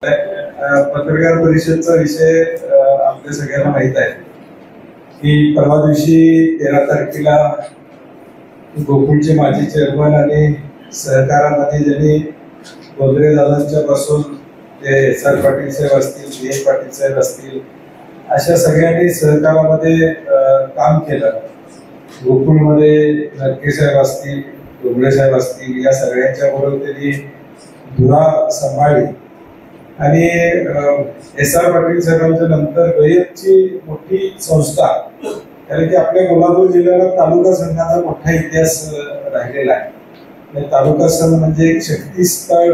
पत्रकार परिषदचा विषय आपल्या सगळ्यांना माहित आहे की परवा दिवशी 13 तारखेला गोकुळचे माजी चेअरमन आणि सहकारामध्ये ज्यांनी बोंद्रे दादांच्या पासून ते एस.आर. पाटील साहेब असतील, बी.ए. पाटील साहेब असतील, अशा सगळ्यांनी सहकारामध्ये काम केलं. गोकुळमध्ये नरके साहेब असतील, डोंगरे साहेब असतील, या सगळ्यांच्या बरोबर त्यांनी धुरा सांभाळली आणि एस.आर. पाटील साहेबांच्या नंतर गयतची मोठी संस्था, कारण की आपल्या कोल्हापूर जिल्ह्याला तालुका संघाचा मोठा इतिहास राहिलेला आहे. तालुका संघ म्हणजे एक शक्तीस्थळ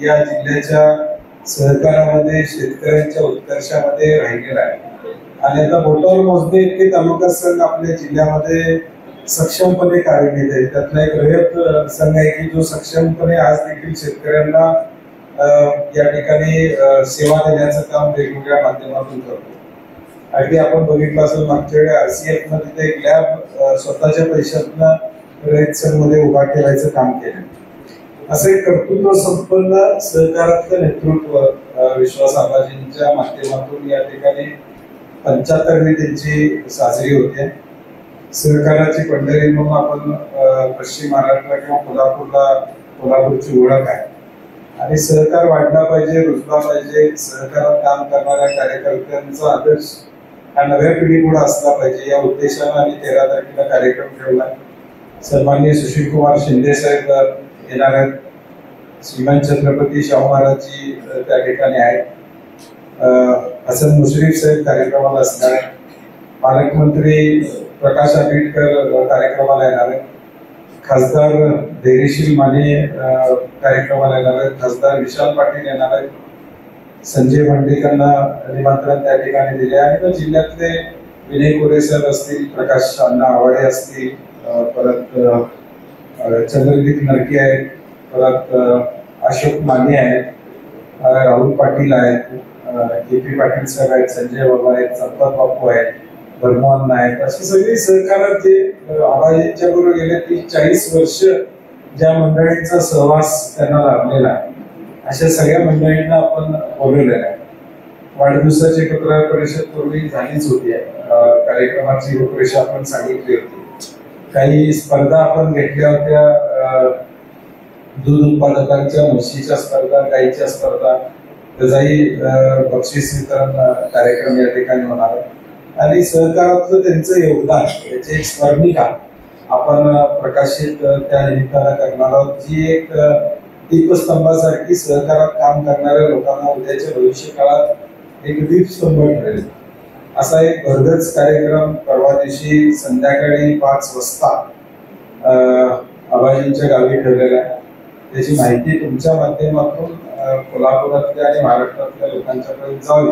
या जिल्ह्याच्या सहकारामध्ये, शेतकऱ्यांच्या उत्कर्षामध्ये राहिलेला आहे. आणि आता बोटावर मोजणे इतके तालुका संघ आपल्या जिल्ह्यामध्ये सक्षमपणे कार्यान्वित आहे. त्यातला एक रयत संघ आहे की जो सक्षमपणे आज देखील शेतकऱ्यांना या ठिकाणी सेवा देण्याचं काम वेगवेगळ्या माध्यमातून करतो. अगदी आपण बघितलं असेल मागच्या वेळी RCF मध्ये एक लॅब स्वतःच्या पैशातनं रयत संघमध्ये उभा करायचं काम केलं. असं एक कर्तृत्व संपन्न सहकारातलं नेतृत्व विश्वास आबाजींच्या माध्यमातून या ठिकाणी 75वी त्यांची साजरी होते. सहकाराची पंढरी म्हणून आपण पश्चिम महाराष्ट्र किंवा कोल्हापूरची ओळख आहे आणि सहकार वाढला पाहिजे, रुजला पाहिजे. सहकारात काम करणाऱ्या कार्यकर्त्यांचा आदर्श हा नव्या पिढीपुढे असला पाहिजे या उद्देशाने आम्ही 13 तारखेला कार्यक्रम ठेवला. सन्माननीय सुशील कुमार शिंदे साहेब येणार आहेत. श्रीमान छत्रपती शाहू महाराजजी त्या ठिकाणी आहेत. हसन मुश्रीफ साहेब कार्यक्रमाला असणार आहेत. पालकमंत्री प्रकाश आंबेडकर कार्यक्रमाला येणार आहेत. खासदार धैर्यशील माने कार्यक्रमाला येणार आहेत. खासदार विशाल पाटील येणार आहेत. संजय मंडेकरांना निमंत्रण त्या ठिकाणी दिले आणि जिल्ह्यातले विनय कोरे साहेब असतील, प्रकाश अण्णा आवाडे असतील, परत चंद्रदीप नरके आहेत, परत अशोक माने आहेत, राहुल पाटील आहेत, के.पी. पाटील साहेब आहेत, संजय बाबा आहेत, संपत बापू आहेत, धर्मवान नायक, अशी सगळी सहकारात जे आबाजींच्या बरोबर गेले 30-40 वर्ष ज्या मंडळींचा सहवास त्यांना लाभलेला आहे, अशा सगळ्या मंडळींना आपण बोलवलेलं आहे. वाढदिवसाची पत्रकार परिषद पूर्वी झालीच होती. कार्यक्रमाची रूपरेषा आपण सांगितली होती. काही स्पर्धा आपण घेतल्या होत्या, दूध उत्पादकांच्या, म्हशीच्या स्पर्धा, गाईच्या स्पर्धा, त्याचाही बक्षीस वितरण कार्यक्रम या ठिकाणी होणार आहे. आणि सहकारातलं त्यांचं योगदान, त्याची एक स्मरणिका आपण प्रकाशित त्या निमित्तानं करणार आहोत, जी एक दीपस्तंभासारखी सहकारात काम करणाऱ्या लोकांना उद्याच्या भविष्य काळात एक दीपस्तंभ ठरेल. असा एक भरगच कार्यक्रम परवा दिवशी संध्याकाळी 5 वाजता आबाजींच्या गावी ठेवलेला आहे. त्याची माहिती तुमच्या माध्यमातून कोल्हापुरातल्या आणि महाराष्ट्रातल्या लोकांच्यापर्यंत जावी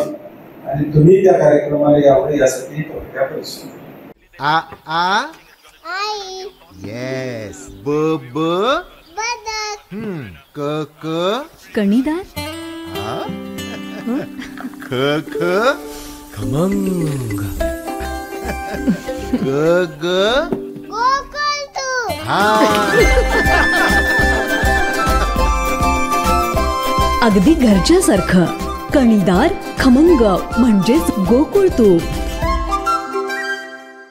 आणि तुम्ही त्या कार्यक्रमाला यावं यासाठी पत्रकार परिषद. आ आ आई येस ब ब बदक क क कणीदार ख ख खमंग ग ग गोकुळ अगदी घरच्यासारखं कणीदार खमंग म्हणजेच गोकुळ तूप.